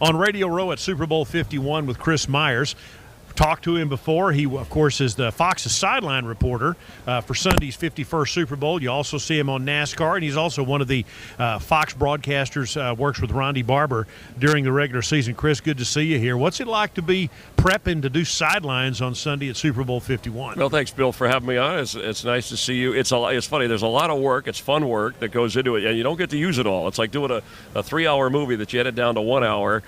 on Radio Row at Super Bowl 51 with Chris Myers. Talked to him before. He, of course, is the Fox's sideline reporter for Sunday's 51st Super Bowl. You also see him on NASCAR, and he's also one of the Fox broadcasters, works with Rondy Barber during the regular season. Chris, good to see you here. What's it like to be prepping to do sidelines on Sunday at Super Bowl 51? Well, thanks, Bill, for having me on. It's nice to see you. It's funny. There's a lot of work. It's fun work that goes into it, and you don't get to use it all. It's like doing a 3-hour movie that you edit down to 1 hour.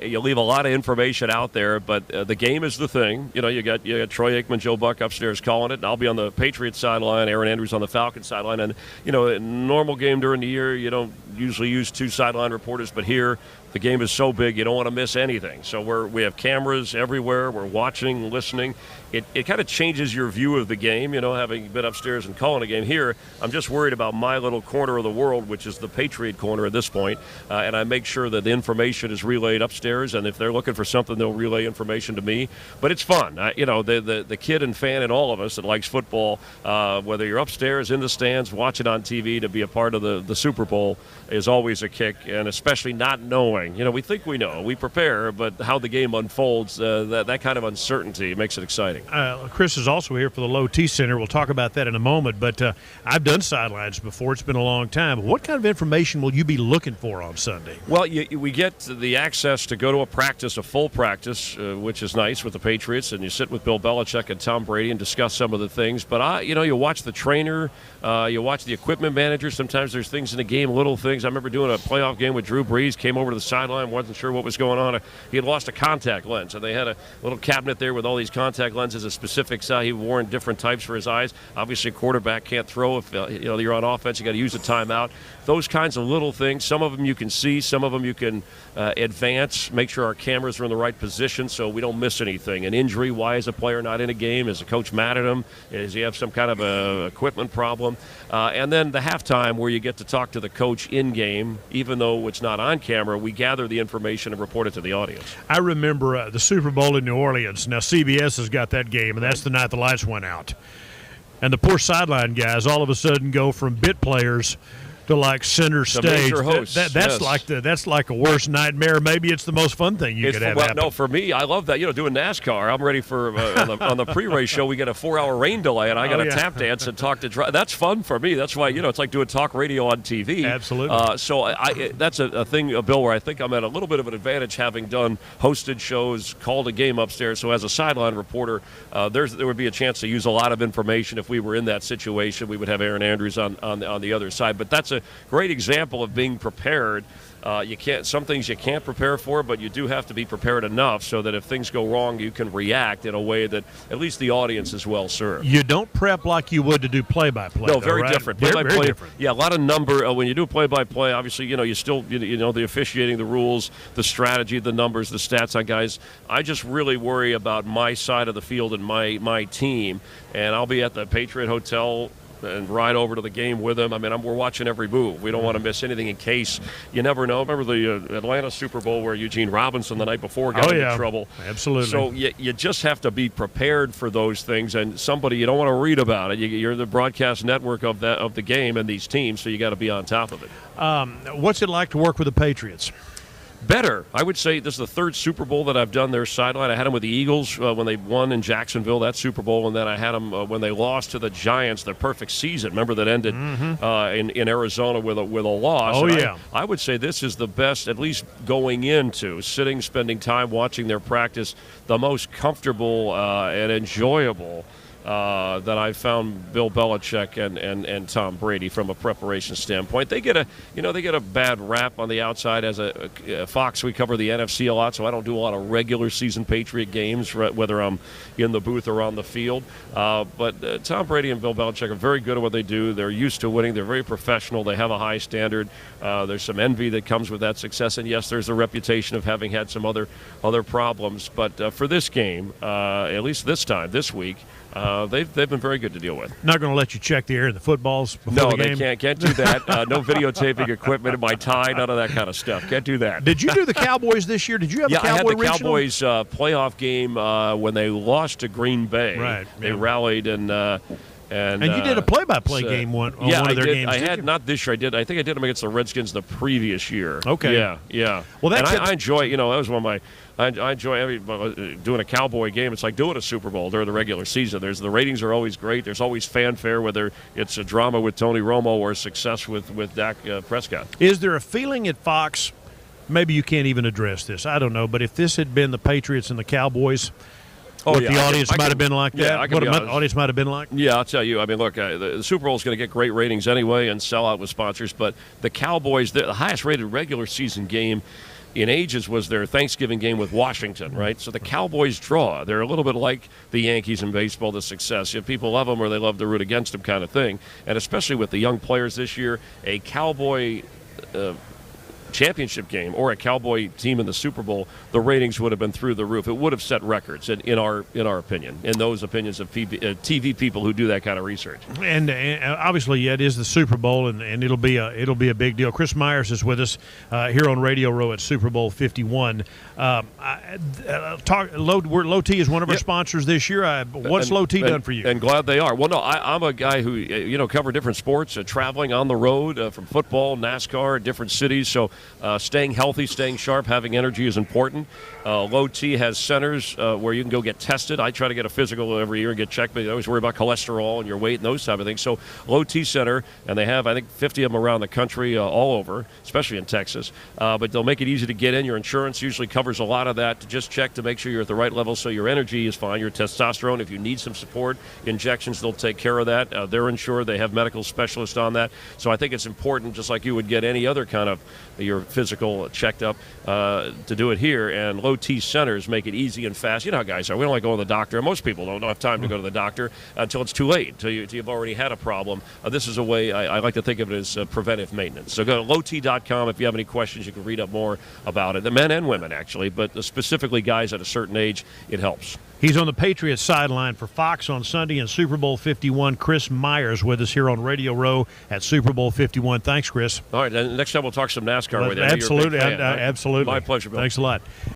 You leave a lot of information out there, but the game is the thing. You got Troy Aikman, Joe Buck upstairs calling it, and I'll be on the Patriots sideline, Aaron Andrews on the Falcons sideline. And a normal game during the year, you don't usually use 2 sideline reporters, but here the game is so big you don't want to miss anything. So we have cameras everywhere. We're watching, listening. It kind of changes your view of the game, having been upstairs and calling a game. Here, I'm just worried about my little corner of the world, which is the Patriot corner at this point, and I make sure that the information is relayed upstairs, and if they're looking for something, they'll relay information to me. But it's fun. The kid and fan and all of us that likes football, whether you're upstairs, in the stands, watching on TV, to be a part of the Super Bowl is always a kick, and especially not knowing. We think we know. We prepare, but how the game unfolds, that kind of uncertainty makes it exciting. Chris is also here for the Low T Center. We'll talk about that in a moment, but I've done sidelines before. It's been a long time. What kind of information will you be looking for on Sunday? Well, we get the access to go to a full practice, which is nice with the Patriots, and you sit with Bill Belichick and Tom Brady and discuss some of the things. But, you watch the trainer, you watch the equipment manager. Sometimes there's things in the game, little things. I remember doing a playoff game with Drew Brees, came over to the sideline, wasn't sure what was going on. He had lost a contact lens, and they had a little cabinet there with all these contact lenses of specific size. He wore in different types for his eyes. Obviously, a quarterback can't throw if you're on offense. You got to use a timeout. Those kinds of little things. Some of them you can see. Some of them you can advance. Make sure our cameras are in the right position so we don't miss anything. An injury. Why is a player not in a game? Is the coach mad at him? Does he have some kind of equipment problem? And then the halftime, where you get to talk to the coach in game, even though it's not on camera. We gather the information and report it to the audience. I remember the Super Bowl in New Orleans. Now, CBS has got that game, and that's the night the lights went out. And the poor sideline guys all of a sudden go from bit players to like center stage. Major hosts. That's yes. that's like a worst nightmare. Maybe it's the most fun thing you could have happen. No, for me, I love that. Doing NASCAR, I'm ready for on the pre-race show. We get a 4-hour rain delay, and I got to tap dance and talk to. That's fun for me. That's why it's like doing talk radio on TV. Absolutely. So that's a thing, Bill, where I think I'm at a little bit of an advantage having done hosted shows, called a game upstairs. So as a sideline reporter, there would be a chance to use a lot of information if we were in that situation. We would have Aaron Andrews on the other side, but that's a great example of being prepared. Some things you can't prepare for, but you do have to be prepared enough so that if things go wrong, you can react in a way that at least the audience is well served. You don't prep like you would to do play-by-play. No, very right? different. Very Play-by-play, different. Yeah, a lot of number. When you do play-by-play, obviously, you still, the officiating, the rules, the strategy, the numbers, the stats on guys. I just really worry about my side of the field and my team, and I'll be at the Patriot Hotel and ride over to the game with them. We're watching every move. We don't want to miss anything in case you never know. Remember the Atlanta Super Bowl where Eugene Robinson the night before got into trouble? Absolutely. So you just have to be prepared for those things, and you don't want to read about it. You're the broadcast network of the game and these teams, so you got to be on top of it. What's it like to work with the Patriots? Better. I would say this is the third Super Bowl that I've done their sideline. I had them with the Eagles when they won in Jacksonville, that Super Bowl, and then I had them when they lost to the Giants, their perfect season. Remember that ended in Arizona with a loss. Oh, and yeah. I would say this is the best, at least going into, spending time watching their practice, the most comfortable and enjoyable that I found Bill Belichick and Tom Brady from a preparation standpoint. They get a bad rap on the outside. As a Fox, we cover the NFC a lot, so I don't do a lot of regular season Patriot games, whether I'm in the booth or on the field. But Tom Brady and Bill Belichick are very good at what they do. They're used to winning. They're very professional. They have a high standard. There's some envy that comes with that success, and yes, there's a reputation of having had some other problems. But for this game, at least this week, they've been very good to deal with. Not going to let you check the air in the footballs before the game? No, they can't do that. No videotaping equipment in my tie, none of that kind of stuff. Can't do that. Did you do the Cowboys this year? Did you have a Cowboy I had the regional? Cowboys playoff game when they lost to Green Bay. Right. They rallied and And you did a play-by-play game on one of their games. I had not this year. I think I did them against the Redskins the previous year. Okay. Yeah. Well, I enjoy. That was one of my. I enjoy doing a Cowboy game. It's like doing a Super Bowl during the regular season. The ratings are always great. There's always fanfare, whether it's a drama with Tony Romo or success with Dak Prescott. Is there a feeling at Fox? Maybe you can't even address this. I don't know. But if this had been the Patriots and the Cowboys, the audience might have been like that? What the audience might have been like? Yeah, I'll tell you. I mean, look, the Super Bowl is going to get great ratings anyway and sell out with sponsors. But the Cowboys, the highest-rated regular season game in ages was their Thanksgiving game with Washington, right? So the Cowboys draw. They're a little bit like the Yankees in baseball, the success. People love them or they love to root against them kind of thing. And especially with the young players this year, a Cowboy championship game or a Cowboy team in the Super Bowl, the ratings would have been through the roof. It would have set records, in our opinion, in those opinions of TV people who do that kind of research. And obviously, it is the Super Bowl, and it'll be a big deal. Chris Myers is with us here on Radio Row at Super Bowl 51. Low T is one of our sponsors this year. What's Low T done for you? And glad they are. Well, no, I'm a guy who cover different sports, traveling on the road from football, NASCAR, different cities. So staying healthy, staying sharp, having energy is important. Low T has centers where you can go get tested. I try to get a physical every year and get checked, but I always worry about cholesterol and your weight and those type of things. So Low T Center, and they have, I think, 50 of them around the country, all over, especially in Texas. But they'll make it easy to get in. Your insurance usually covers a lot of that. To just check to make sure you're at the right level so your energy is fine, your testosterone. If you need some support, injections, they'll take care of that. They're insured. They have medical specialists on that. So I think it's important, just like you would get any other kind of your physical checked up, to do it here. And Low T centers make it easy and fast. You know how guys are. We don't like going to the doctor. Most people don't have time to go to the doctor until it's too late, until you've already had a problem. This is a way I like to think of it as preventive maintenance. So go to lowt.com if you have any questions. You can read up more about it. The men and women, actually, but specifically guys at a certain age, it helps. He's on the Patriots sideline for Fox on Sunday in Super Bowl 51. Chris Myers with us here on Radio Row at Super Bowl 51. Thanks, Chris. All right, and next time we'll talk some NASCAR with you. Absolutely. Absolutely. My pleasure, Bill. Thanks a lot.